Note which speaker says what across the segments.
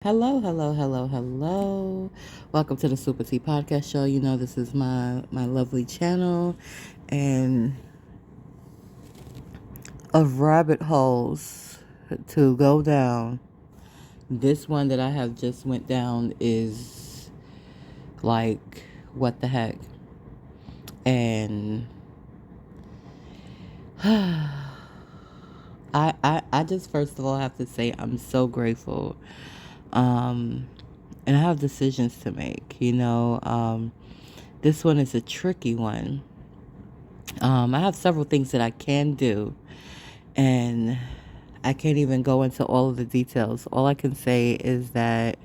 Speaker 1: Hello, hello, hello, hello. Welcome to the Super T Podcast Show. You know this is my lovely channel, and of rabbit holes to go down. This one that I have just went down is like, what the heck? And I just first of all have to say I'm so grateful. Um, and I have decisions to make. This one is a tricky one. I have several things that I can do, and I can't even go into all of the details. All I can say is that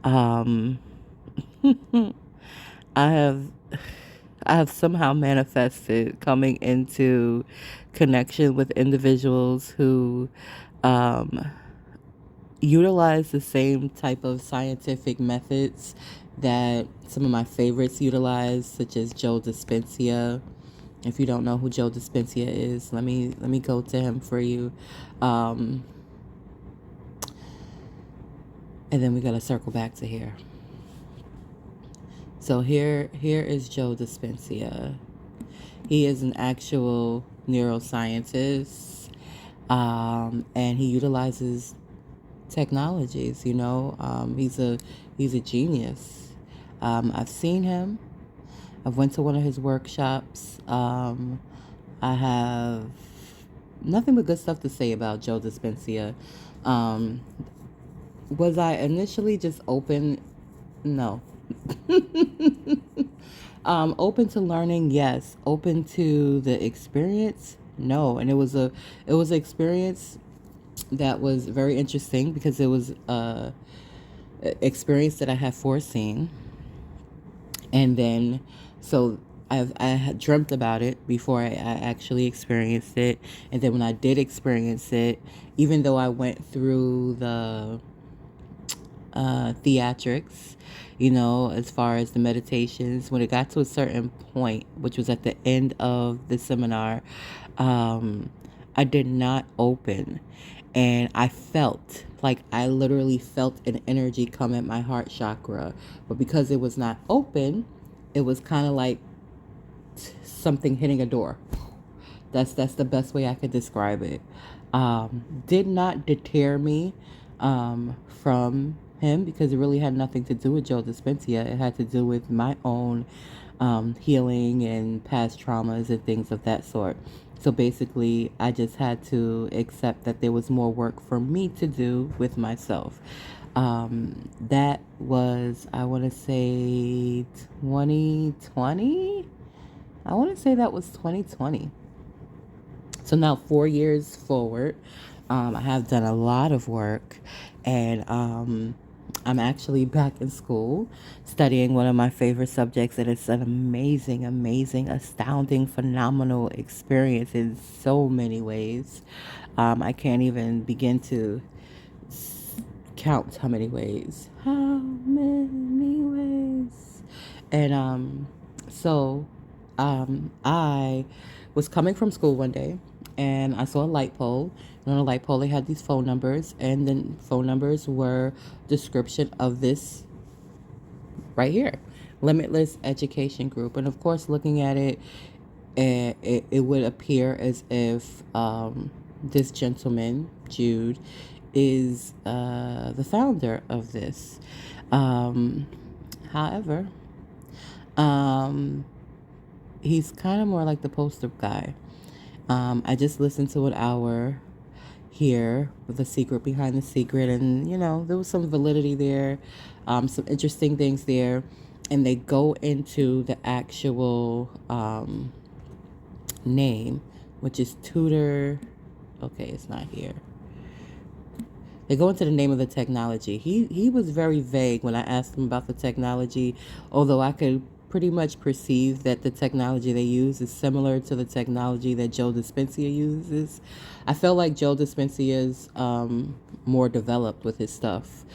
Speaker 1: um, I have I have somehow manifested coming into connection with individuals who um, utilize the same type of scientific methods that some of my favorites utilize, such as Joe Dispenza. If you don't know who Joe Dispenza is, let me go to him for you, um, and then we gotta circle back to here. So here is Joe Dispenza. He is an actual neuroscientist, and he utilizes technologies. He's a genius. I've seen him. I've went to one of his workshops. I have nothing but good stuff to say about Joe Dispenza. Um, was I initially just open? No. Open to learning, yes. Open to the experience, no. And it was an experience that was very interesting because it was a experience that I had foreseen, and then so I had dreamt about it before I actually experienced it, and then when I did experience it, even though I went through the theatrics, as far as the meditations, when it got to a certain point, which was at the end of the seminar, I did not open. And I literally felt an energy come at my heart chakra. But because it was not open, it was kind of like something hitting a door. That's the best way I could describe it. Did not deter me from him, because it really had nothing to do with Joe Dispenza. It had to do with my own healing and past traumas and things of that sort. So basically, I just had to accept that there was more work for me to do with myself. That was, I want to say, 2020. I want to say that was 2020. So now 4 years forward, I have done a lot of work, and I'm actually back in school studying one of my favorite subjects, and it's an amazing, amazing, astounding, phenomenal experience in so many ways. I can't even begin to count how many ways. How many ways? And I was coming from school one day, and I saw a light pole. And on the light pole, they had these phone numbers, and then phone numbers were description of this right here, Limitless Education Group. And of course, looking at it, it would appear as if this gentleman, Jude, is the founder of this. However, he's kind of more like the poster guy. I just listened to an hour here with the secret behind the secret, and there was some validity there, some interesting things there, and they go into the actual name, which is tutor. Okay, it's not here. They go into the name of the technology. He was very vague when I asked him about the technology, although I could pretty much perceive that the technology they use is similar to the technology that Joe Dispenza uses. I felt like Joe Dispenza is more developed with his stuff,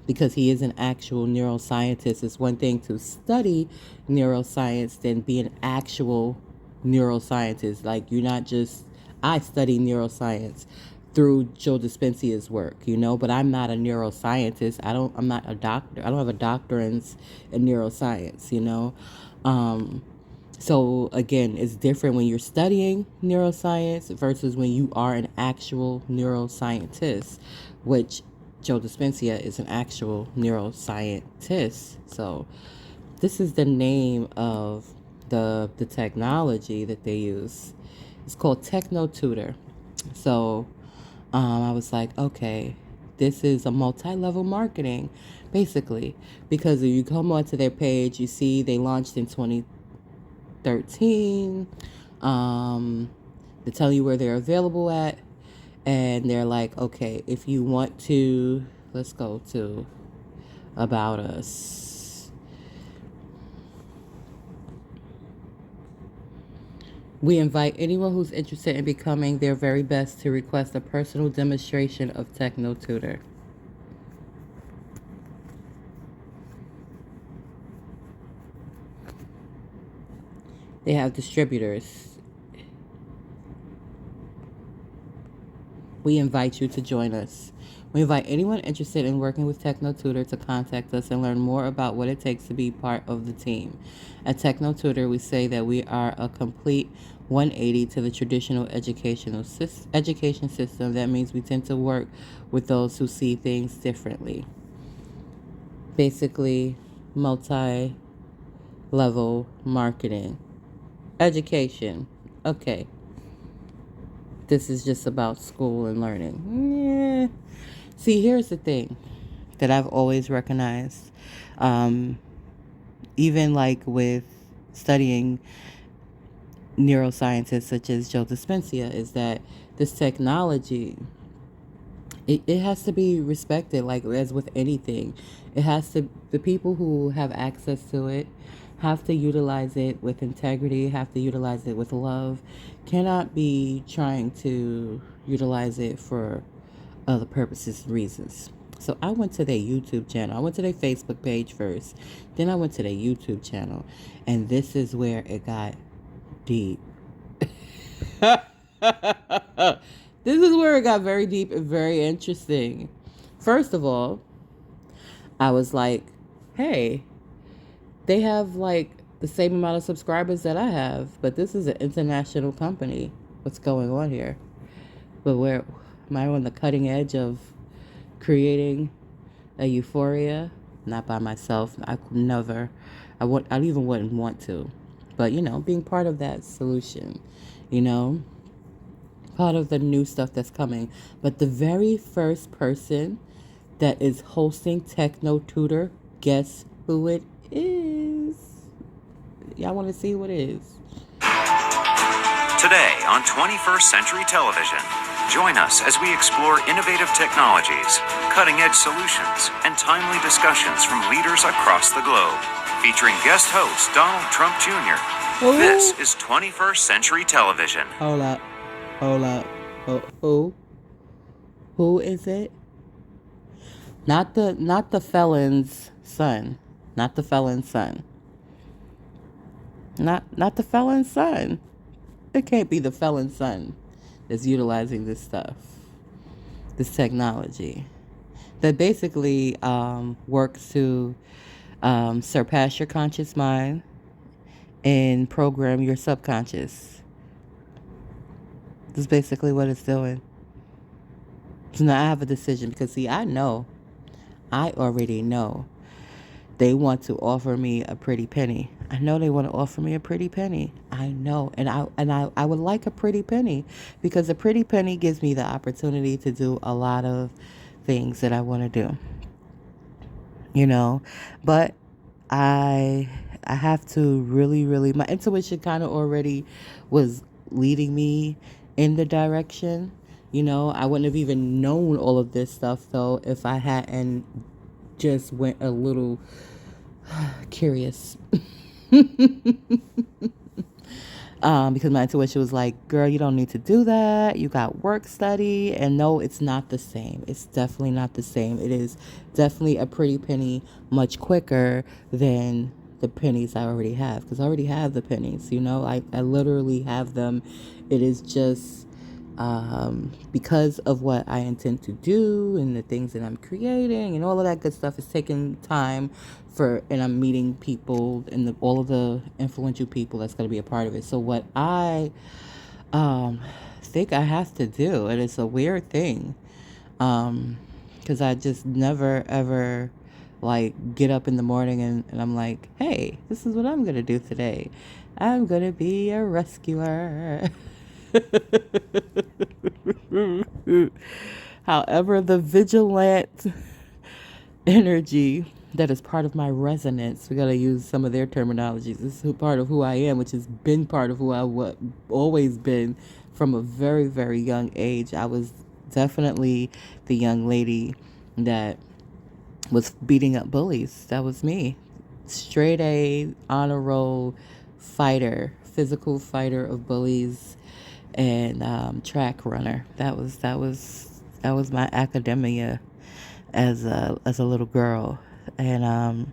Speaker 1: because he is an actual neuroscientist. It's one thing to study neuroscience than be an actual neuroscientist. Like, you're not just, I study neuroscience. through Joe Dispenza's work, but I'm not a neuroscientist. I'm not a doctor. I don't have a doctorate in neuroscience, Um, so again, it's different when you're studying neuroscience versus when you are an actual neuroscientist, which Joe Dispenza is an actual neuroscientist. So this is the name of the technology that they use. It's called Techno Tutor. So I was like, okay, this is a multi-level marketing, basically, because if you come onto their page, you see they launched in 2013. They tell you where they're available at, and they're like, okay, if you want to, let's go to About Us. We invite anyone who's interested in becoming their very best to request a personal demonstration of Techno Tutor. They have distributors. We invite you to join us. We invite anyone interested in working with Techno Tutor to contact us and learn more about what it takes to be part of the team. At Techno Tutor, we say that we are a complete 180 to the traditional education system. That means we tend to work with those who see things differently. Basically, multi-level marketing. Education. Okay. This is just about school and learning. Yeah. See, here's the thing that I've always recognized. Even like with studying neuroscientists such as Joe Dispenza, is that this technology, it has to be respected, like as with anything. The people who have access to it have to utilize it with integrity, have to utilize it with love, cannot be trying to utilize it for other purposes and reasons. So I went to their YouTube channel. I went to their Facebook page first. Then I went to their YouTube channel. And this is where it got deep. This is where it got very deep and very interesting. First of all, I was like, hey, they have like the same amount of subscribers that I have, but this is an international company. What's going on here? But where am I on the cutting edge of creating a euphoria? Not by myself. I could never. I even wouldn't want to. But being part of that solution, part of the new stuff that's coming. But the very first person that is hosting Techno Tutor, guess who it is? Y'all want to see who it is?
Speaker 2: Today on 21st Century Television, join us as we explore innovative technologies, cutting-edge solutions, and timely discussions from leaders across the globe. Featuring guest host Donald Trump Jr.
Speaker 1: Ooh.
Speaker 2: This is 21st Century Television.
Speaker 1: Hold up. Who is it? Not the felon's son. Not the felon's son. Not the felon's son. It can't be the felon's son that's utilizing this stuff, this technology that basically works to surpass your conscious mind and program your subconscious. That's basically what it's doing. So now I have a decision because I already know they want to offer me a pretty penny. I know they want to offer me a pretty penny. I know. And I would like a pretty penny because a pretty penny gives me the opportunity to do a lot of things that I want to do. But I have to really, my intuition kind of already was leading me in the direction. I wouldn't have even known all of this stuff though if I hadn't just went a little curious. Because my intuition was like, girl, you don't need to do that. You got work study. And no, it's not the same. It's definitely not the same. It is definitely a pretty penny much quicker than the pennies I already have. Because I already have the pennies, I literally have them. It is just because of what I intend to do and the things that I'm creating and all of that good stuff is taking time and I'm meeting people and all of the influential people that's going to be a part of it. So what I think I have to do, and it's a weird thing, because I just never ever like get up in the morning and I'm like, hey, this is what I'm gonna do today. I'm gonna be a rescuer. However, the vigilant energy that is part of my resonance, we gotta use some of their terminologies. This is part of who I am, which has been part of who always been from a very, very young age. I was definitely the young lady that was beating up bullies. That was me. Straight A, honor roll fighter, physical fighter of bullies, and track runner. That was my academia as a little girl, and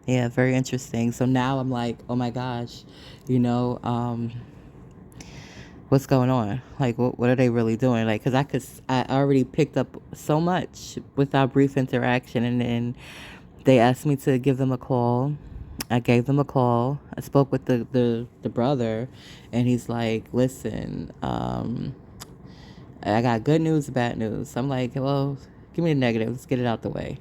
Speaker 1: yeah, very interesting. So now I'm like, oh my gosh, you know, what's going on? Like, what are they really doing? Like, because I already picked up so much with our brief interaction, and then they asked me to give them a call. I gave them a call. I spoke with the brother, and he's like, listen, I got good news, bad news. I'm like, well, give me the negative. Let's get it out the way,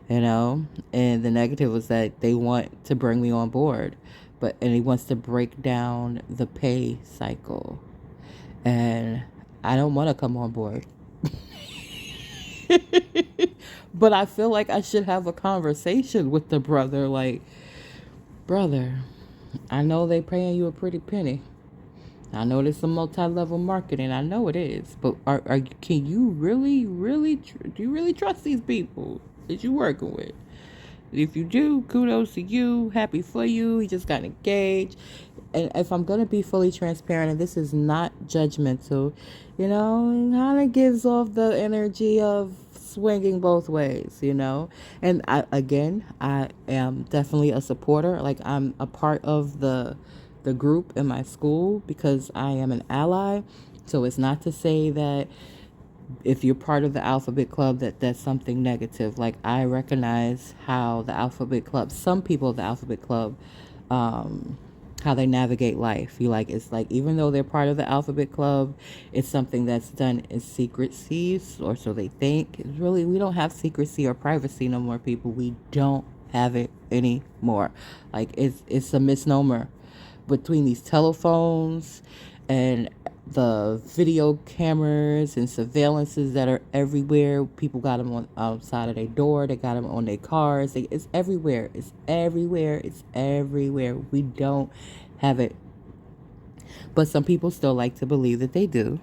Speaker 1: you know? And the negative was that they want to bring me on board, and he wants to break down the pay cycle. And I don't want to come on board. But I feel like I should have a conversation with the brother. Like, brother, I know they paying you a pretty penny. I know there's some multi-level marketing. I know it is. But can you really, really, do you really trust these people that you're working with? If you do, kudos to you. Happy for you. He just got engaged. And if I'm going to be fully transparent, and this is not judgmental, it kind of gives off the energy of swinging both ways, And I am definitely a supporter. Like, I'm a part of the group in my school because I am an ally. So it's not to say that if you're part of the alphabet club that's something negative. Like, I recognize how the alphabet club, some people of the alphabet club, how they navigate life. It's like, even though they're part of the alphabet club, it's something that's done in secrecy, or so they think. It's really, we don't have secrecy or privacy no more, people. We don't have it anymore. Like, it's a misnomer between these telephones and the video cameras and surveillances that are everywhere. People got them on outside of their door. They got them on their cars. It's everywhere. It's everywhere. It's everywhere. We don't have it. But some people still like to believe that they do.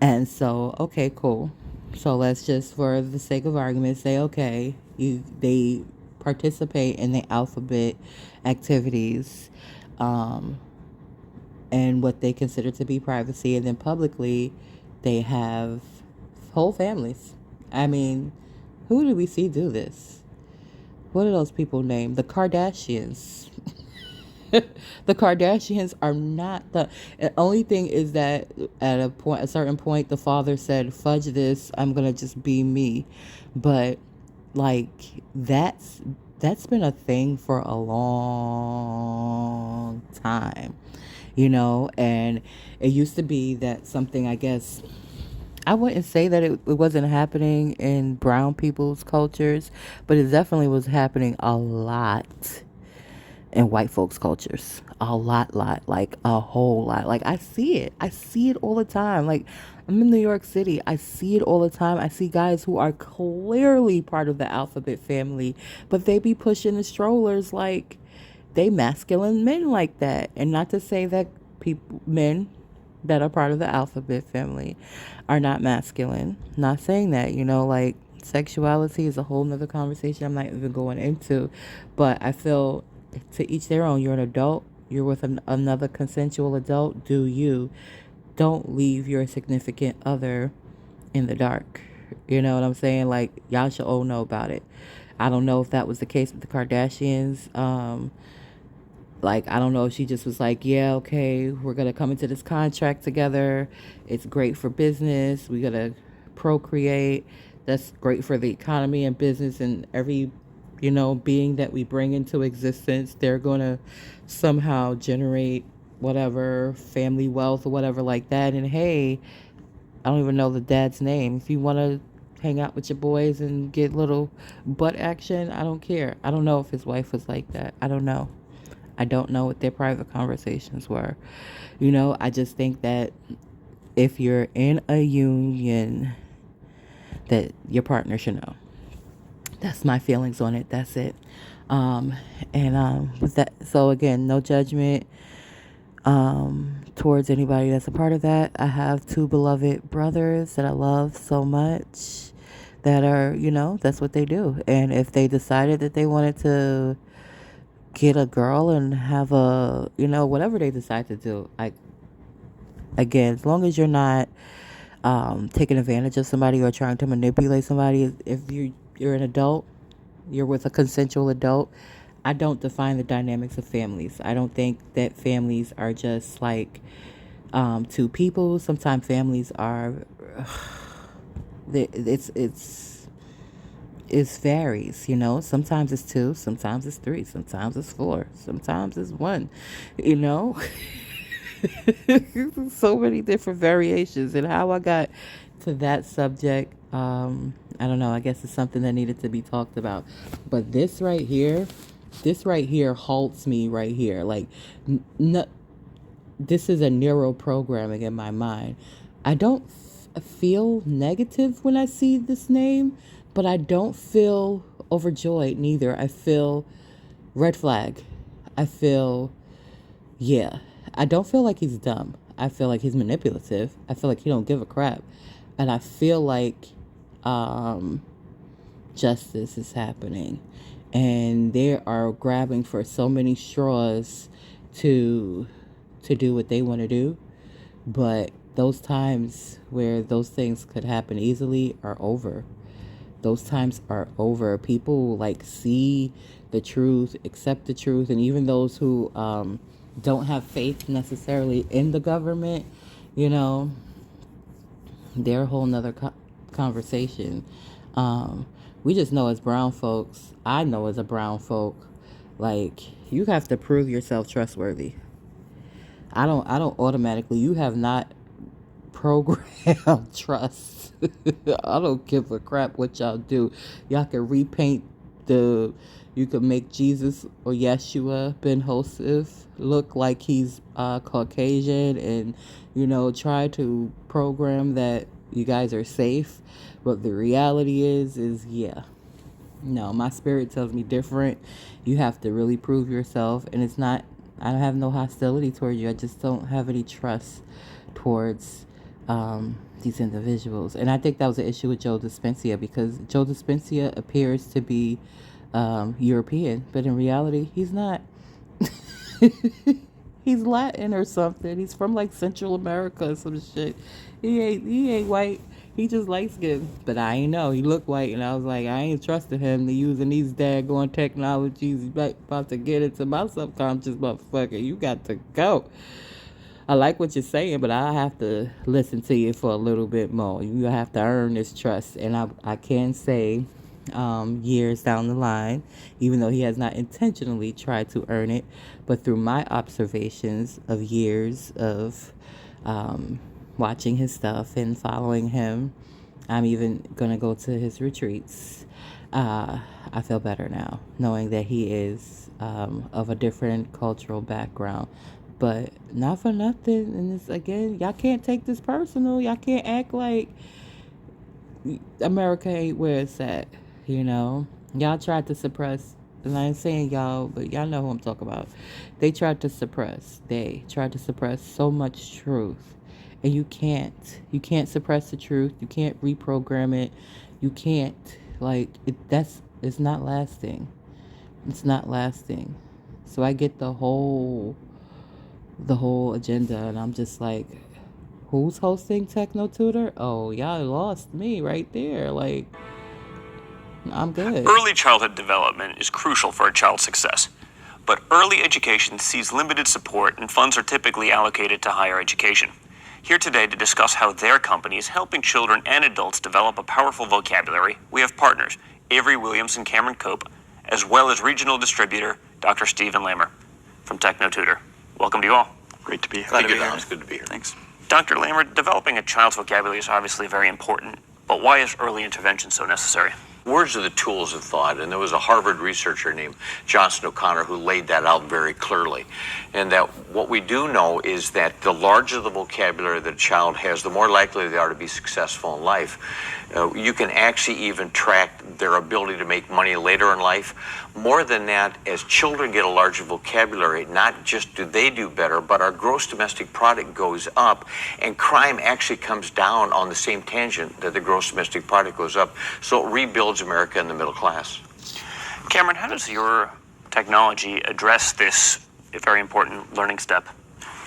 Speaker 1: And so, okay, cool. So let's just, for the sake of argument, say, okay, they participate in the alphabet activities, and what they consider to be privacy, and then publicly they have whole families. I mean, who do we see do this? What are those people named? The Kardashians. The Kardashians are not the only thing is that at a certain point, the father said, "Fudge this, I'm gonna just be me," but like that's been a thing for a long time, and it used to be that something, I guess. I wouldn't say that it wasn't happening in brown people's cultures, but it definitely was happening a lot in white folks' cultures. A lot, like a whole lot. Like, I see it all the time. Like, I'm in New York City. I see it all the time. I see guys who are clearly part of the alphabet family, but they be pushing the strollers like they masculine men like that. And not to say that men that are part of the alphabet family are not masculine. Not saying that, like, sexuality is a whole nother conversation I'm not even going into. But I feel, to each their own. You're an adult. You're with another consensual adult. Do you. Don't leave your significant other in the dark. You know what I'm saying? Like, y'all should all know about it. I don't know if that was the case with the Kardashians. Like, I don't know if she just was like, yeah, okay, we're going to come into this contract together. It's great for business. We got to procreate. That's great for the economy and business and every, being that we bring into existence. They're going to somehow generate whatever family wealth or whatever like that. And hey, I don't even know the dad's name. If you want to hang out with your boys and get little butt action, I don't care. I don't know if his wife was like that. I don't know. I don't know what their private conversations were. I just think that if you're in a union, that your partner should know. That's my feelings on it. That's it. Um, and with that, so again, no judgment towards anybody that's a part of that. I have two beloved brothers that I love so much that are, that's what they do. And if they decided that they wanted to get a girl and have a, whatever they decide to do, again, as long as you're not taking advantage of somebody or trying to manipulate somebody, if you're an adult, you're with a consensual adult. I don't define the dynamics of families. I don't think that families are just like two people. Sometimes families are. It varies, Sometimes it's two, sometimes it's three, sometimes it's four, sometimes it's one, you know. So many different variations, and how I got to that subject, I don't know. I guess it's something that needed to be talked about. But this right here halts me right here. Like, this is a neuro programming in my mind. I don't feel negative when I see this name, but I don't feel overjoyed neither. I feel red flag. I feel, yeah. I don't feel like he's dumb. I feel like he's manipulative. I feel like he don't give a crap. And I feel like justice is happening. And they are grabbing for so many straws to do what they want to do. But those times where those things could happen easily are over. Those times are over. People like see the truth, accept the truth, and even those who don't have faith necessarily in the government, you know, they're a whole nother conversation. Um, we just know as brown folks, I know as a brown folk, like, you have to prove yourself trustworthy. I don't automatically, you have not programmed trust. I don't give a crap what y'all do. Y'all can repaint you could make Jesus or Yeshua ben Joseph look like he's Caucasian, and try to program that you guys are safe. But the reality is yeah, no, my spirit tells me different. You have to really prove yourself, and it's not. I don't have no hostility towards you. I just don't have any trust towards these individuals. And I think that was an issue with Joe Dispenza, because Joe Dispenza appears to be European, but in reality, he's not. He's Latin or something. He's from like Central America or some shit. He ain't white. He just light skinned. But I ain't know. He looked white, and I was like, I ain't trusting him to using these daggone technologies. He's about to get into my subconscious, motherfucker. You got to go. I like what you're saying, but I have to listen to you for a little bit more. You have to earn this trust. And I can say, years down the line, even though he has not intentionally tried to earn it, but through my observations of years of watching his stuff and following him, I'm even going to go to his retreats. I feel better now, knowing that he is of a different cultural background. But not for nothing, and it's again, y'all can't take this personal. Y'all can't act like America ain't where it's at. Y'all tried to suppress, and I ain't saying y'all, but y'all know who I'm talking about. They tried to suppress. They tried to suppress so much truth, and you can't. You can't suppress the truth. You can't reprogram it. You can't, like, it's not lasting. It's not lasting. So I get the whole agenda, and I'm just like, who's hosting Techno Tutor? Oh, y'all lost me right there. Like, I'm good.
Speaker 2: Early childhood development is crucial for a child's success, But early education sees limited support and funds are typically allocated to higher education. Here today to discuss how their company is helping children and adults develop a powerful vocabulary, we have partners, Avery Williams and Cameron Cope, as well as regional distributor, Dr. Stephen Lammer from TechnoTutor. Welcome to you all.
Speaker 3: Great to be here.
Speaker 2: Glad to be here.
Speaker 3: It's good to be here.
Speaker 2: Thanks. Dr. Lammer, developing a child's vocabulary is obviously very important, but why is early intervention so necessary?
Speaker 3: Words are the tools of thought, and there was a Harvard researcher named Johnson O'Connor who laid that out very clearly. And that what we do know is that the larger the vocabulary that a child has, the more likely they are to be successful in life. You can actually even track their ability to make money later in life. More than that, as children get a larger vocabulary, not just do they do better, but our gross domestic product goes up, and crime actually comes down on the same tangent that the gross domestic product goes up. So it rebuilds America and the middle class.
Speaker 2: Cameron, how does your technology address this very important learning step?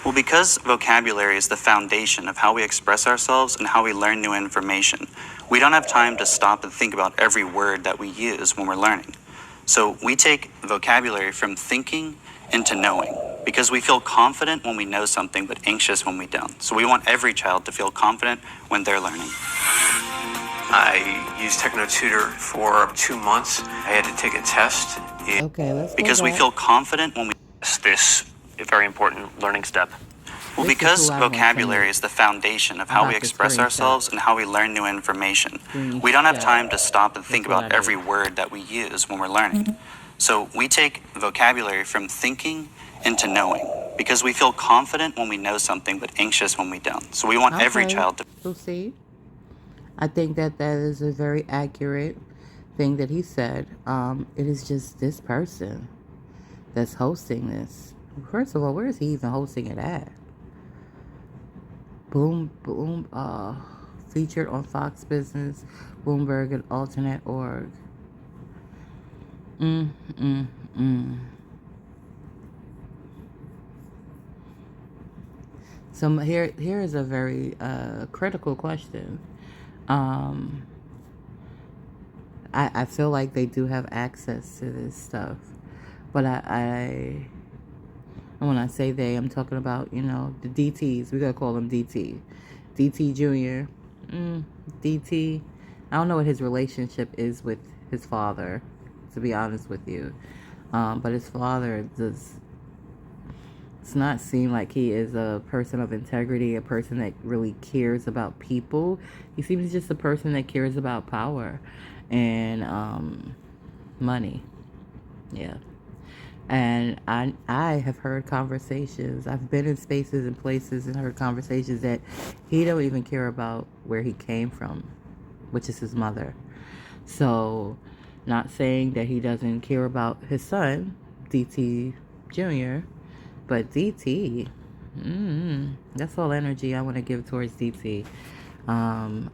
Speaker 4: Well, because vocabulary is the foundation of how we express ourselves and how we learn new information, we don't have time to stop and think about every word that we use when we're learning. So we take vocabulary from thinking into knowing, because we feel confident when we know something but anxious when we don't. So we want every child to feel confident when they're learning.
Speaker 5: I used TechnoTutor for 2 months. I had to take a test.
Speaker 1: Okay, let's go
Speaker 4: Because we
Speaker 1: back.
Speaker 4: feel confident when we...
Speaker 2: This very important learning step.
Speaker 4: Well,
Speaker 1: This is
Speaker 4: because
Speaker 1: who I want
Speaker 4: vocabulary
Speaker 1: to
Speaker 4: is the foundation of how
Speaker 1: about
Speaker 4: we
Speaker 1: the
Speaker 4: express
Speaker 1: screenshot.
Speaker 4: ourselves and how we learn new information, we don't have time to stop and think about every word that we use when we're learning. So we take vocabulary from thinking into knowing, because we feel confident when we know something but anxious when we don't. So we want every
Speaker 1: Okay.
Speaker 4: child to...
Speaker 1: So see, I think that that is a very accurate thing that he said. It is just this person that's hosting this. First of all, where is he even hosting it at? Featured on Fox Business, Bloomberg, and Alternate.org. So here is a very critical question. I feel like they do have access to this stuff, but and when I say they, I'm talking about, the DTs. We gotta call them DT. DT Jr. DT. I don't know what his relationship is with his father, to be honest with you. But his father does not seem like he is a person of integrity, a person that really cares about people. He seems just a person that cares about power and money. Yeah. And I have heard conversations. I've been in spaces and places and heard conversations that he don't even care about where he came from, which is his mother. So, not saying that he doesn't care about his son, DT Jr., but DT, that's all energy I want to give towards DT. I'm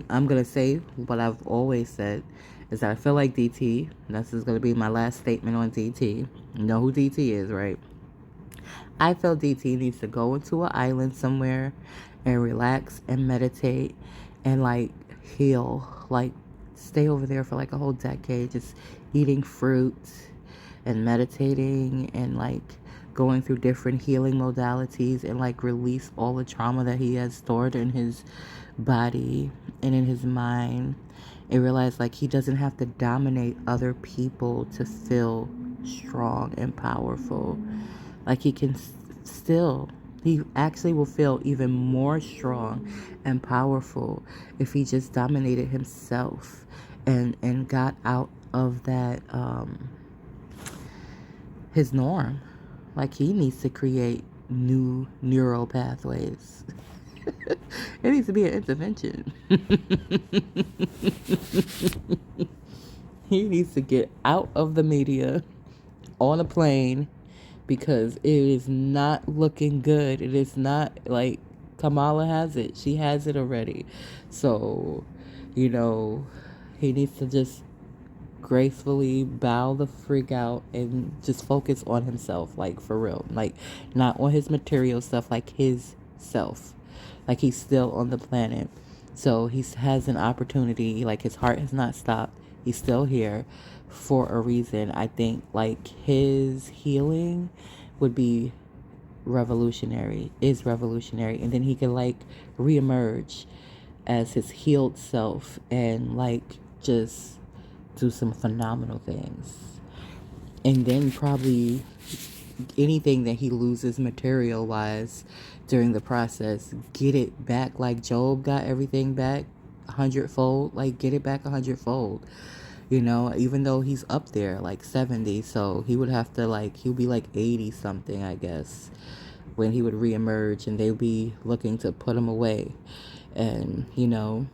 Speaker 1: gonna say what I've always said, is that I feel like DT, and this is going to be my last statement on DT. You know who DT is, right? I feel DT needs to go into an island somewhere and relax and meditate and, heal. Stay over there for, a whole decade, just eating fruit and meditating and, going through different healing modalities and, release all the trauma that he has stored in his body and in his mind. And realize he doesn't have to dominate other people to feel strong and powerful. He can he actually will feel even more strong and powerful if he just dominated himself and got out of that his norm. He needs to create new neural pathways. It needs to be an intervention. He needs to get out of the media on a plane, because it is not looking good. It is not Kamala has it. She has it already. So, he needs to just gracefully bow the freak out and just focus on himself, for real. Not on his material stuff, his self. He's still on the planet. So he has an opportunity, his heart has not stopped. He's still here for a reason. I think like his healing would be revolutionary, is revolutionary, and then he could like reemerge as his healed self and like just do some phenomenal things. And then probably anything that he loses material wise during the process, get it back like Job got everything back 100-fold, like get it back 100-fold. You know, even though he's up there like 70, so he would have to like, he'll be like 80 something, I guess, when he would reemerge, and they would be looking to put him away. And, you know,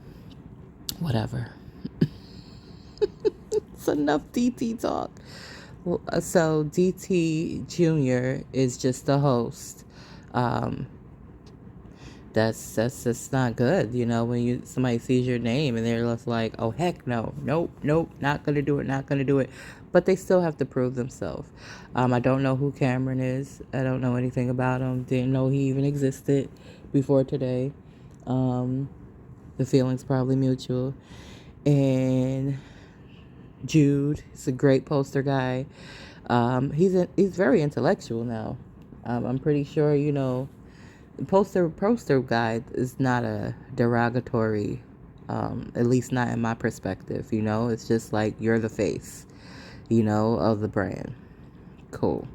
Speaker 1: whatever. It's enough DT talk. So DT Jr. is just the host. Um, that's just not good, you know, when somebody sees your name and they're just like, oh heck no, nope, not gonna do it, but they still have to prove themselves. I don't know who Cameron is. I don't know anything about him. Didn't know he even existed before today. The feeling's probably mutual. And Jude, he's a great poster guy. He's very intellectual now. I'm pretty sure, you know, poster guy is not a derogatory, at least not in my perspective. You know, it's just like you're the face, you know, of the brand. Cool.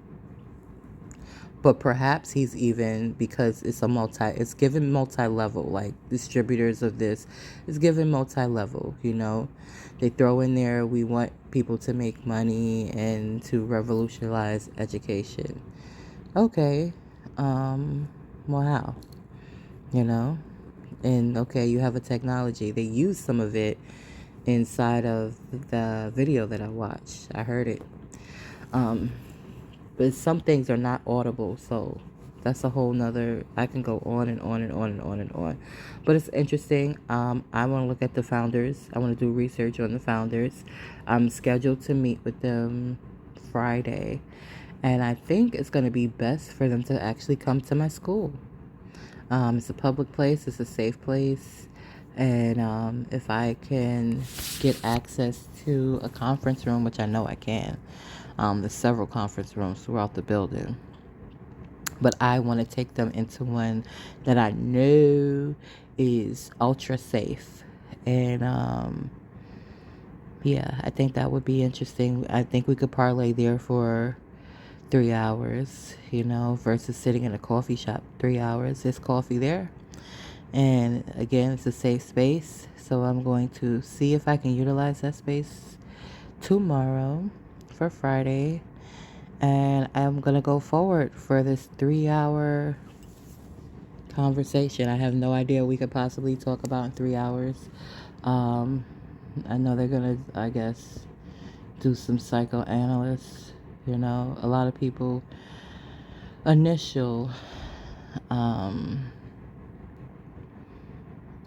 Speaker 1: But perhaps he's even, because it's given multi-level, like distributors of this, it's given multi-level, you know. They throw in there, we want people to make money and to revolutionize education. Okay, well, how? You know? And okay, you have a technology. They use some of it inside of the video that I watched. I heard it. But some things are not audible, so that's a whole nother, I can go on and on and on and on and on. But it's interesting. I want to look at the founders. I want to do research on the founders. I'm scheduled to meet with them Friday, and I think it's going to be best for them to actually come to my school. It's a public place, it's a safe place, and if I can get access to a conference room, which I know I can, there's several conference rooms throughout the building, but I want to take them into one that I know is ultra safe. And yeah, I think that would be interesting. I think we could parlay there for 3 hours, you know, versus sitting in a coffee shop 3 hours. There's coffee there, and again, it's a safe space, so I'm going to see if I can utilize that space tomorrow for Friday, and I'm gonna go forward for this 3-hour conversation. I have no idea what we could possibly talk about in 3 hours. I know they're gonna, I guess, do some psychoanalysts. You know, a lot of people initial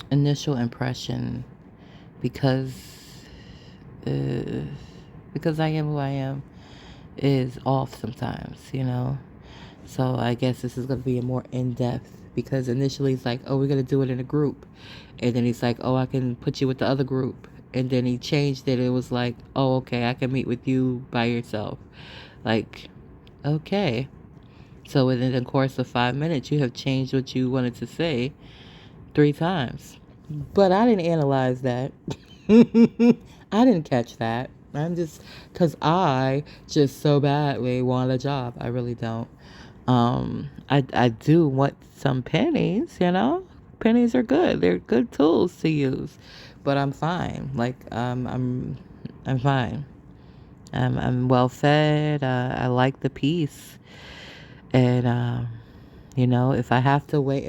Speaker 1: impression, because I am who I am, is off sometimes, you know. So I guess this is going to be a more in-depth, because initially it's like, oh, we're going to do it in a group, and then he's like, oh, I can put you with the other group, and then he changed it. It was like, oh, okay, I can meet with you by yourself. Like, okay. So within the course of 5 minutes, you have changed what you wanted to say 3 times. But I didn't analyze that. I didn't catch that. Because I just so badly want a job. I really don't. I do want some pennies, you know? Pennies are good. They're good tools to use. But I'm fine. Like, I'm fine. I'm well fed. I like the peace. And, you know, if I have to weigh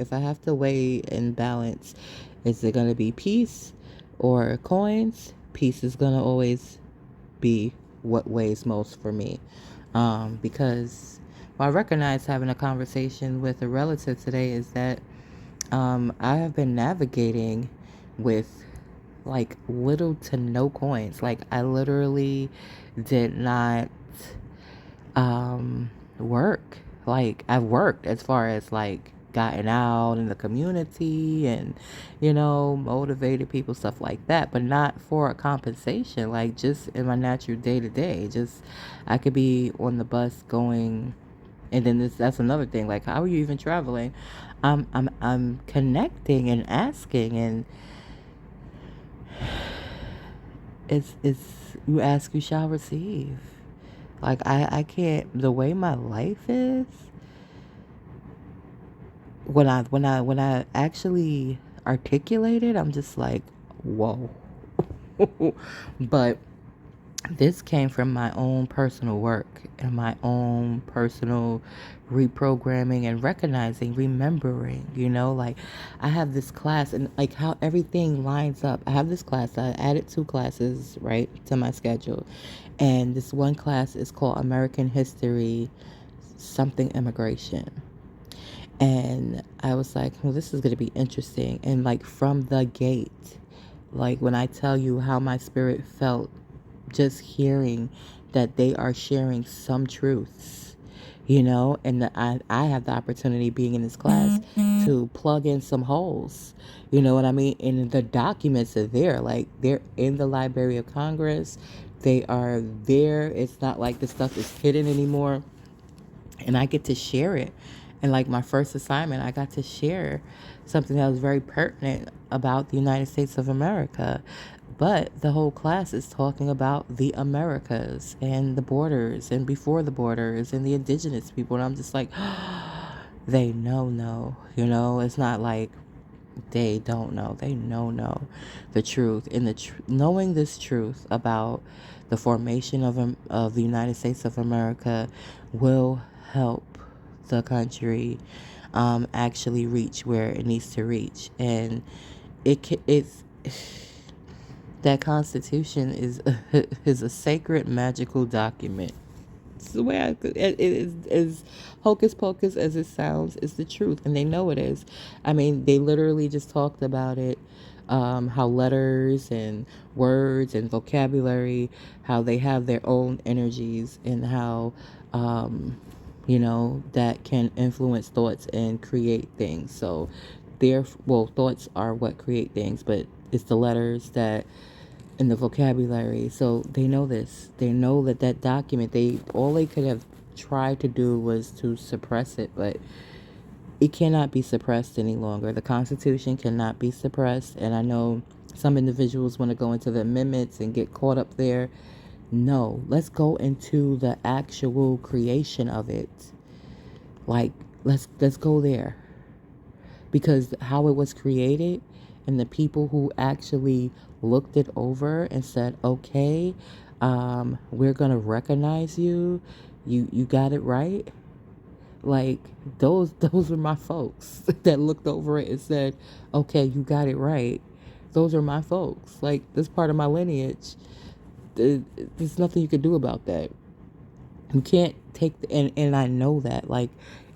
Speaker 1: and balance, is it going to be peace or coins? Peace is going to always be what weighs most for me. Because I recognize, having a conversation with a relative today, is that I have been navigating with like little to no coins. Like, I literally did not work. Like, I've worked as far as like gotten out in the community and, motivated people, stuff like that, but not for a compensation, like just in my natural day to day. Just, I could be on the bus going, and then that's another thing. Like, how are you even traveling? I'm connecting and asking, and it's you ask, you shall receive. Like, I can't, the way my life is, when I actually articulate it, I'm just like, whoa. But this came from my own personal work and my own personal reprogramming and recognizing, remembering, like I have this class, and like how everything lines up. I have this class, I added 2 classes, right, to my schedule. And this one class is called American History, something immigration. And I was like, well, this is going to be interesting. And like from the gate, like when I tell you how my spirit felt just hearing that they are sharing some truths, and that I have the opportunity being in this class to plug in some holes. You know what I mean? And the documents are there. Like, they're in the Library of Congress. They are there. It's not like the stuff is hidden anymore. And I get to share it. And like my first assignment, I got to share something that was very pertinent about the United States of America. But the whole class is talking about the Americas and the borders and before the borders and the indigenous people. And I'm just like, they know. It's not like they don't know. They know the truth. And knowing this truth about the formation of the United States of America will help the country actually reach where it needs to reach. And it's that Constitution is is a sacred, magical document. It's the way it is as hocus pocus as it sounds. It's the truth, and they know it is. I mean, they literally just talked about it. How letters and words and vocabulary, how they have their own energies, and how that can influence thoughts and create things. So thoughts are what create things, but it's the letters that in the vocabulary. So they know this. They know that document, all they could have tried to do was to suppress it, but it cannot be suppressed any longer. The Constitution cannot be suppressed. And I know some individuals want to go into the amendments and get caught up there. No, let's go into the actual creation of it. Like, let's go there. Because how it was created, and the people who actually looked it over and said, okay, we're going to recognize you. You got it right. Like, those were my folks that looked over it and said, okay, you got it right. Those are my folks. Like, this part of my lineage, there's nothing you can do about that. You can't take, and I know that, like,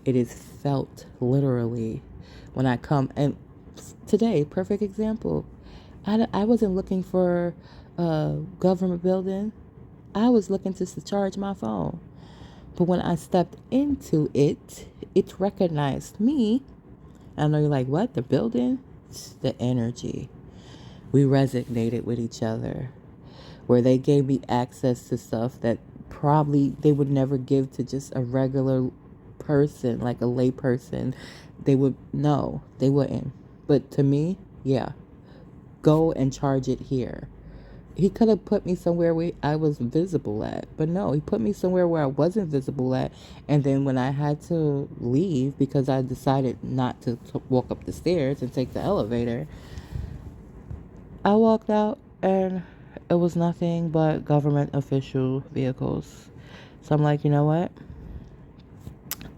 Speaker 1: it is felt literally when I come. And today, perfect example, I wasn't looking for a government building. I was looking to charge my phone. But when I stepped into it, it recognized me. I know you're like, what? The building? It's the energy. We resonated with each other. Where they gave me access to stuff that probably they would never give to just a regular person, like a lay person. They wouldn't. But to me, yeah. Go and charge it here. He could have put me somewhere where I was visible at, but no, he put me somewhere where I wasn't visible at. And then when I had to leave because I decided not to walk up the stairs and take the elevator, I walked out and it was nothing but government official vehicles. So I'm like, you know what?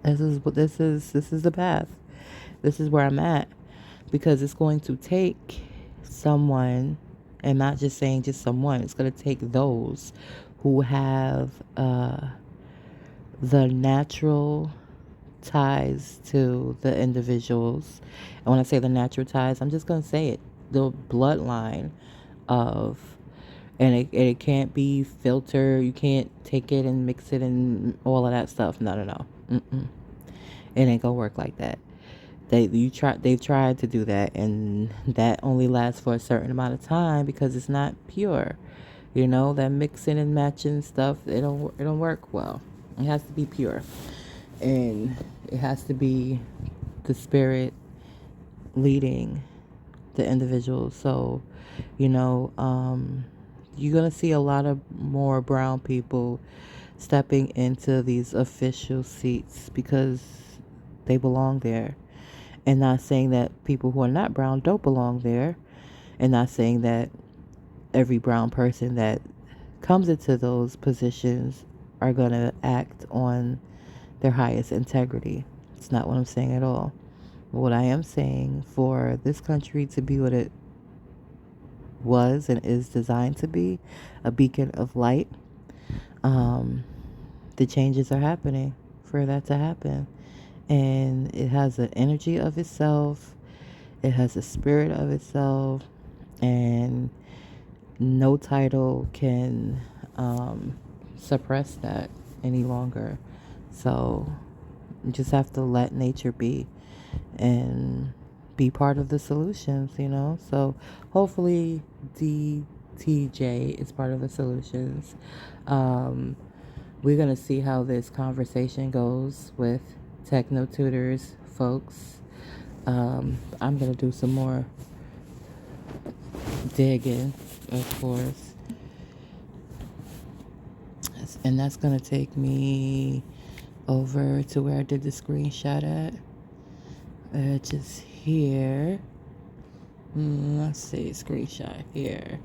Speaker 1: This is the path. This is where I'm at, because it's going to take someone, and not just saying just someone, it's going to take those who have the natural ties to the individuals. And when I say the natural ties, I'm just going to say it, the bloodline of, and it can't be filtered. You can't take it and mix it and all of that stuff. No. Mm-mm. It ain't going to work like that. they've tried to do that, and that only lasts for a certain amount of time because it's not pure. You know, that mixing and matching stuff, it don't work well. It has to be pure, and it has to be the spirit leading the individual. So, you know, you're gonna see a lot of more brown people stepping into these official seats because they belong there. And not saying that people who are not brown don't belong there, and not saying that every brown person that comes into those positions are going to act on their highest integrity. It's not what I'm saying at all. But what I am saying, for this country to be what it was and is designed to be, a beacon of light, the changes are happening for that to happen. And it has an energy of itself, it has a spirit of itself, and no title can suppress that any longer. So you just have to let nature be and be part of the solutions, you know. So hopefully DTJ is part of the solutions. We're going to see how this conversation goes with Techno Tutors folks. I'm going to do some more digging, of course. And that's going to take me over to where I did the screenshot at. Which is here. Let's see, screenshot here.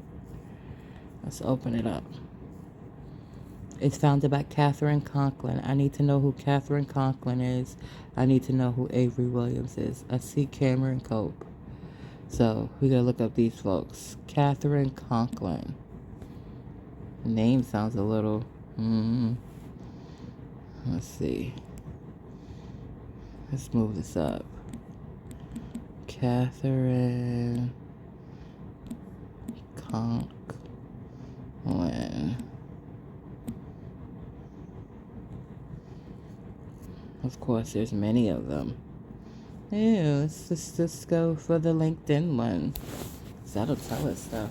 Speaker 1: Let's open it up. It's founded by Catherine Conklin. I need to know who Catherine Conklin is. I need to know who Avery Williams is. I see Cameron Cope. So we gotta look up these folks. Catherine Conklin. Name sounds a little. Let's see. Let's move this up. Catherine Conklin. Of course, there's many of them. Ew, let's just go for the LinkedIn one. That'll tell us stuff.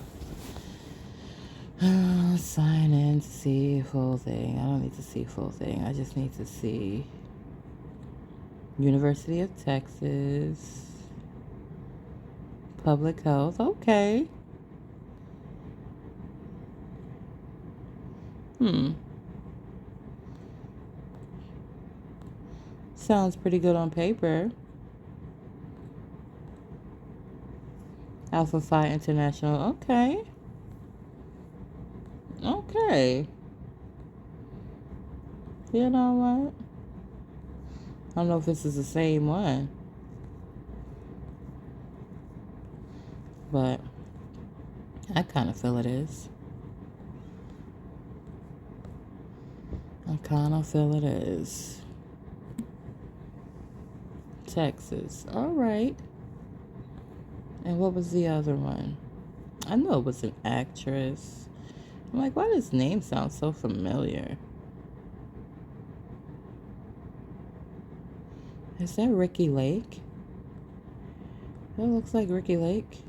Speaker 1: Sign in to see full thing. I don't need to see full thing. I just need to see University of Texas. Public health. Okay. Sounds pretty good on paper. Alpha Phi International. Okay. Okay. You know what? I don't know if this is the same one. But I kind of feel it is. I kind of feel it is. Texas. All right. And what was the other one? I know it was an actress. I'm like, why does name sound so familiar? Is that Ricky Lake? That looks like Ricky Lake.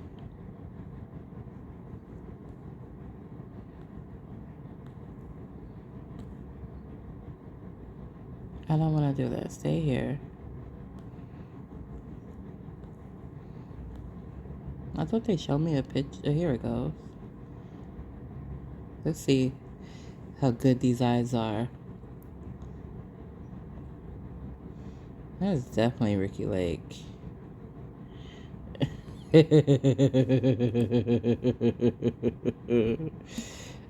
Speaker 1: I don't want to do that. Stay here. I thought they showed me a picture. Here it goes. Let's see how good these eyes are. That is definitely Ricky Lake.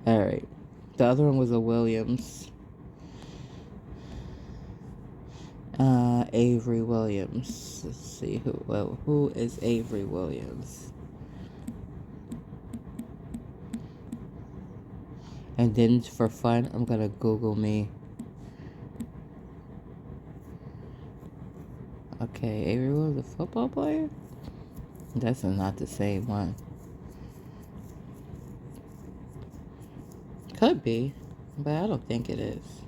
Speaker 1: All right. The other one was a Williams. Avery Williams. Let's see who is Avery Williams. And then for fun, I'm gonna Google me. Okay, Avery was a football player? That's not the same one. Could be, but I don't think it is.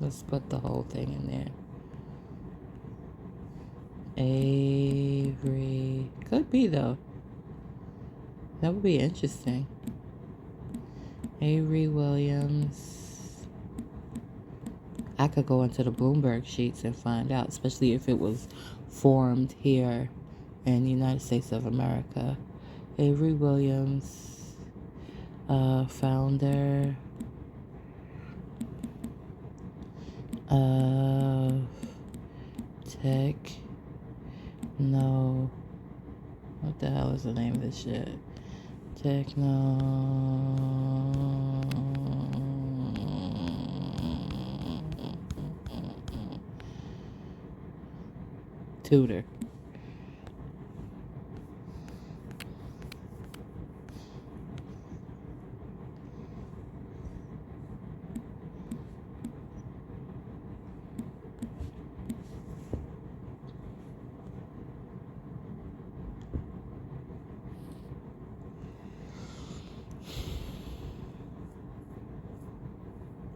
Speaker 1: Let's put the whole thing in there. Avery. Could be, though. That would be interesting. Avery Williams. I could go into the Bloomberg sheets and find out, especially if it was formed here in the United States of America. Avery Williams, founder of Techno. What the hell is the name of this shit? Techno. Tutor.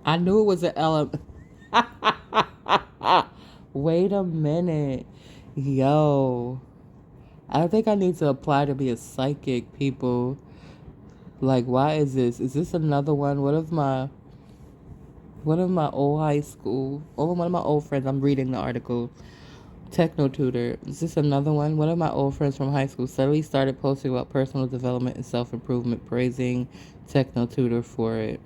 Speaker 1: I knew it was an element. Wait a minute. Yo. I think I need to apply to be a psychic, people. Like, why is this? Is this another one? One of my old high school, one of my old friends, I'm reading the article, Techno Tutor. Is this another one? One of my old friends from high school suddenly started posting about personal development and self-improvement, praising Techno Tutor for it.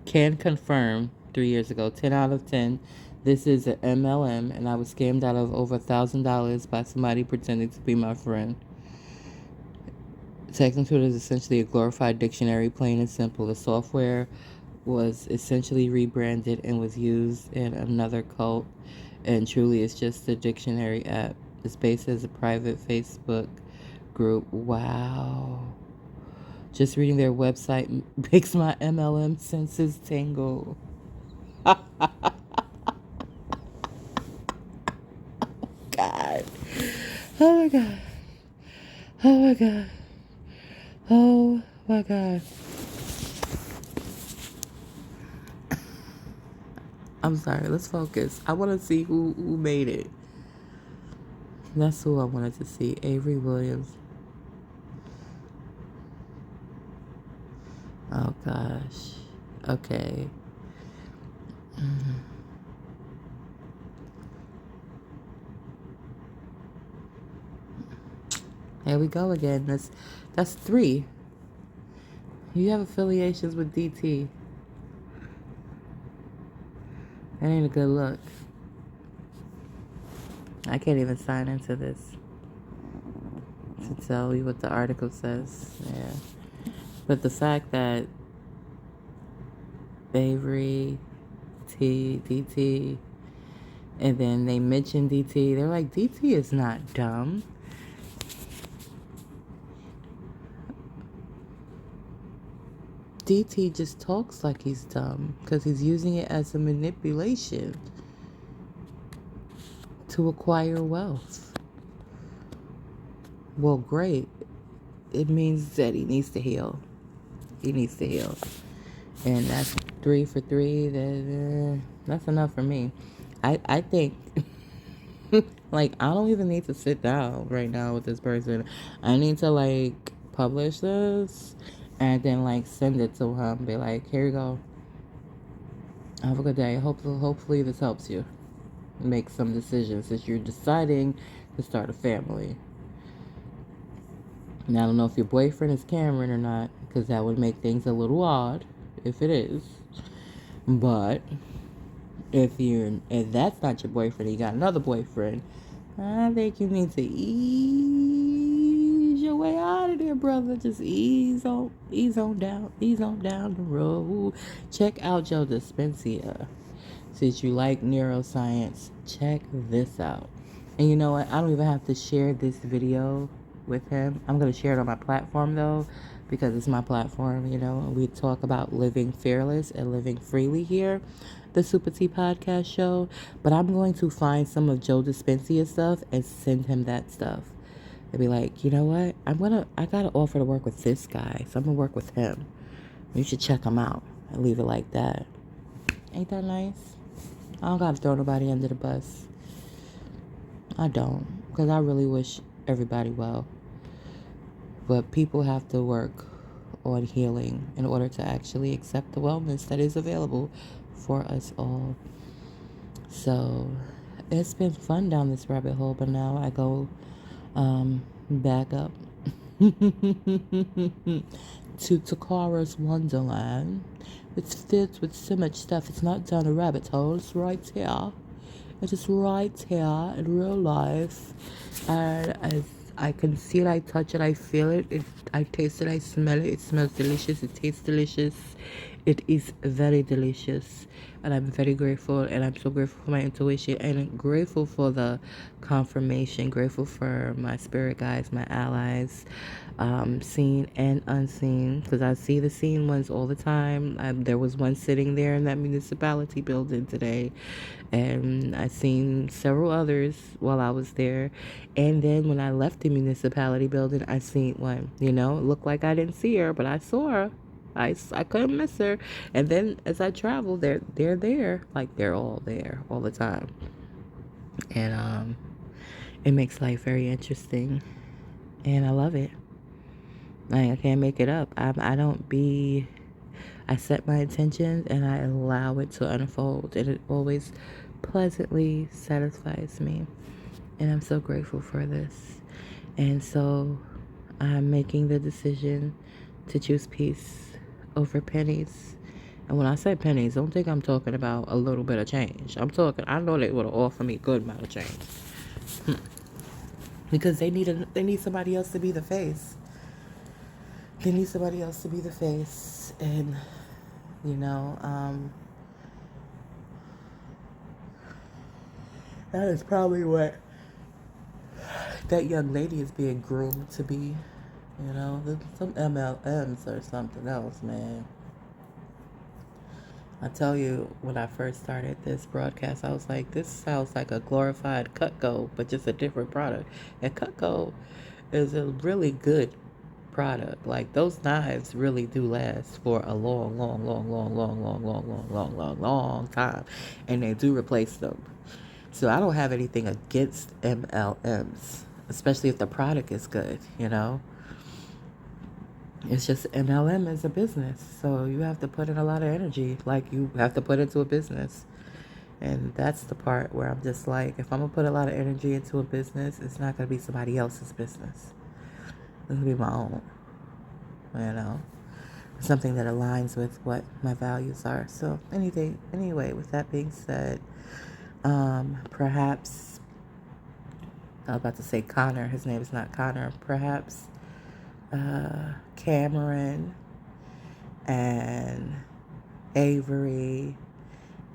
Speaker 1: Can confirm 3 years ago, 10 out of 10. This is an MLM, and I was scammed out of over $1,000 by somebody pretending to be my friend. Techno Tutor is essentially a glorified dictionary, plain and simple. The software was essentially rebranded and was used in another cult, and truly it's just a dictionary app. It's based as a private Facebook group. Wow. Just reading their website makes my MLM senses tingle. God. Oh my God. Oh my God. Oh my God. I'm sorry, let's focus. I want to see who made it. That's who I wanted to see. Avery Williams. Oh gosh. Okay. Here we go again. That's 3. You have affiliations with DT. That ain't a good look. I can't even sign into this to tell you what the article says. Yeah. But the fact that Avery, DT, and then they mention DT, they're like, DT is not dumb. DT just talks like he's dumb because he's using it as a manipulation to acquire wealth. Well, great. It means that he needs to heal. He needs to heal. And that's 3 for 3. That's enough for me. I think, like, I don't even need to sit down right now with this person. I need to, like, publish this and then, like, send it to him. Be like, here you go. Have a good day. Hopefully this helps you make some decisions as you're deciding to start a family. Now, I don't know if your boyfriend is Cameron or not, because that would make things a little odd if it is. But if that's not your boyfriend, you got another boyfriend, I think you need to ease your way out of there, brother. Just ease on down the road. Check out Joe Dispenza. Since you like neuroscience, check this out. And you know what? I don't even have to share this video with him. I'm going to share it on my platform, though, because it's my platform, you know. We talk about living fearless and living freely here, the Super T Podcast Show. But I'm going to find some of Joe Dispenza's stuff and send him that stuff. And be like, you know what? I got to offer to work with this guy, so I'm going to work with him. You should check him out and leave it like that. Ain't that nice? I don't got to throw nobody under the bus. I don't, because I really wish everybody well. But people have to work on healing in order to actually accept the wellness that is available for us all. So it's been fun down this rabbit hole, but now I go back up to Takara's Wonderland. It's filled with so much stuff. It's not down a rabbit hole. It's right here. It is right here in real life. And as I can see it, I touch it, I feel it, I taste it, I smell it. It smells delicious. It tastes delicious. It is very delicious. And I'm very grateful. And I'm so grateful for my intuition. And grateful for the confirmation. Grateful for my spirit guides, my allies, seen and unseen. Because I see the seen ones all the time. There was one sitting there in that municipality building today. And I seen several others while I was there. And then when I left the municipality building, I seen one. It looked like I didn't see her, but I saw her. I couldn't miss her. And then as I travel, they're there. Like, they're all there all the time. And it makes life very interesting. And I love it. Like, I can't make it up. I set my intentions and I allow it to unfold. And it always pleasantly satisfies me. And I'm so grateful for this. And so I'm making the decision to choose peace over pennies. And when I say pennies, don't think I'm talking about a little bit of change. I know they would offer me a good amount of change. Because they need somebody else to be the face. They need somebody else to be the face. And, that is probably what that young lady is being groomed to be. Some MLMs or something else, man. I tell you, when I first started this broadcast, I was like, this sounds like a glorified Cutco, but just a different product. And Cutco is a really good product. Like, those knives really do last for a long, long, long, long, long, long, long, long, long, long, long time. And they do replace them. So I don't have anything against MLMs, especially if the product is good, It's just MLM is a business. So you have to put in a lot of energy, like you have to put into a business. And that's the part where I'm just like, if I'm going to put a lot of energy into a business, it's not going to be somebody else's business. It's going to be my own, something that aligns with what my values are. So anyway, with that being said, perhaps, I was about to say Connor, his name is not Connor, perhaps Cameron and Avery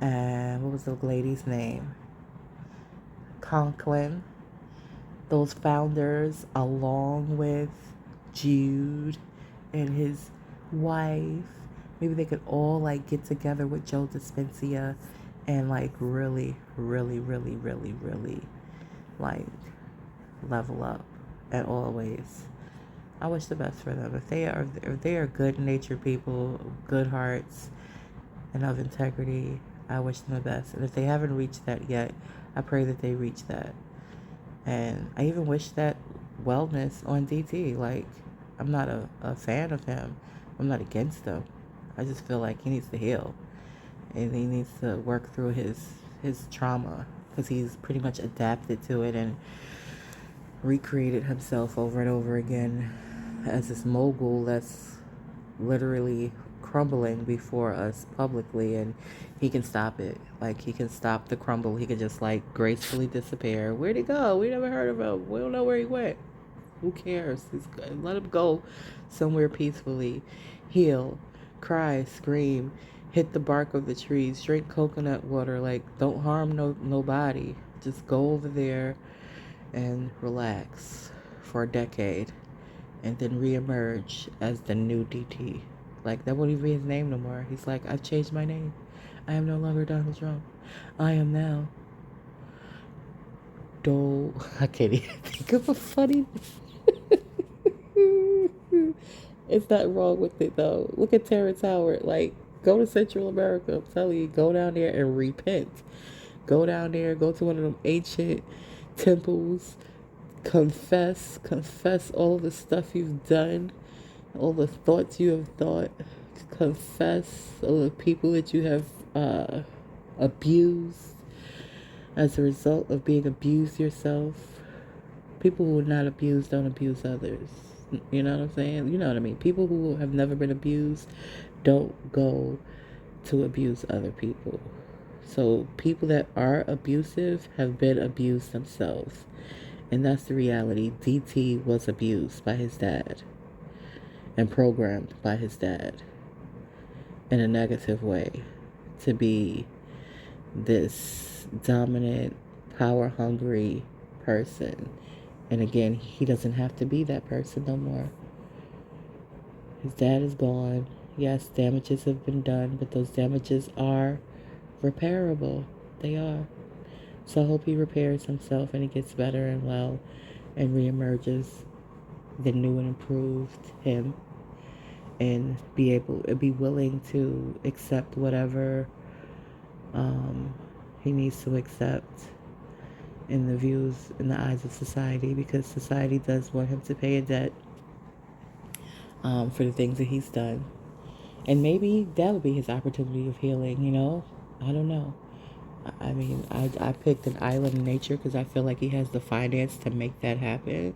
Speaker 1: and what was the lady's name? Conklin. Those founders, along with Jude and his wife, maybe they could all get together with Joe Dispenza and really, really, really, really, really level up in all ways. I wish the best for them. If they are good natured people, good hearts, and of integrity, I wish them the best. And if they haven't reached that yet, I pray that they reach that. And I even wish that wellness on DT. I'm not a fan of him. I'm not against him. I just feel like he needs to heal. And he needs to work through his trauma. Because he's pretty much adapted to it and recreated himself over and over again as this mogul that's literally crumbling before us publicly, and he can stop it. He can stop the crumble. He can just gracefully disappear. Where'd he go? We never heard of him. We don't know where he went. Who cares? Let him go somewhere peacefully. Heal, cry, scream, hit the bark of the trees, drink coconut water. Don't harm nobody. Just go over there and relax for a decade and then reemerge as the new DT. That won't even be his name no more. He's like, I've changed my name. I am no longer Donald Trump. I am now I can't even think of a funny It's not wrong with it though. Look at Terrence Howard. Go to Central America. I'm telling you, go down there and repent. Go down there, go to one of them ancient temples. Confess all the stuff you've done, all the thoughts you have thought. Confess all the people that you have abused as a result of being abused yourself. People who are not abused don't abuse others. You know what I'm saying? You know what I mean? People who have never been abused don't go to abuse other people. So people that are abusive have been abused themselves. And that's the reality. DT was abused by his dad and programmed by his dad in a negative way to be this dominant, power hungry person. And again, he doesn't have to be that person no more. His dad is gone. Yes, damages have been done, but those damages are repairable. They are. So I hope he repairs himself and he gets better and well and reemerges the new and improved him, and be willing to accept whatever he needs to accept in the views, in the eyes of society, because society does want him to pay a debt for the things that he's done. And maybe that'll be his opportunity of healing, you know? I don't know. I mean, I picked an island in nature because I feel like he has the finance to make that happen.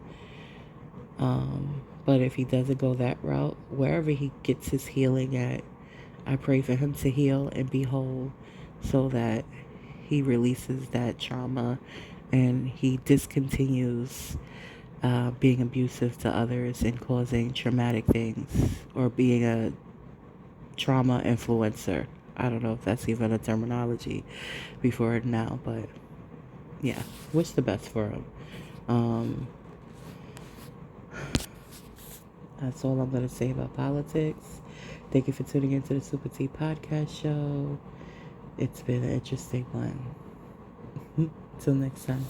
Speaker 1: But if he doesn't go that route, wherever he gets his healing at, I pray for him to heal and be whole so that he releases that trauma and he discontinues being abusive to others and causing traumatic things, or being a trauma influencer. I don't know if that's even a terminology before and now, but yeah, wish the best for him. That's all I'm going to say about politics. Thank you for tuning into the Super T podcast show. It's been an interesting one. Till next time.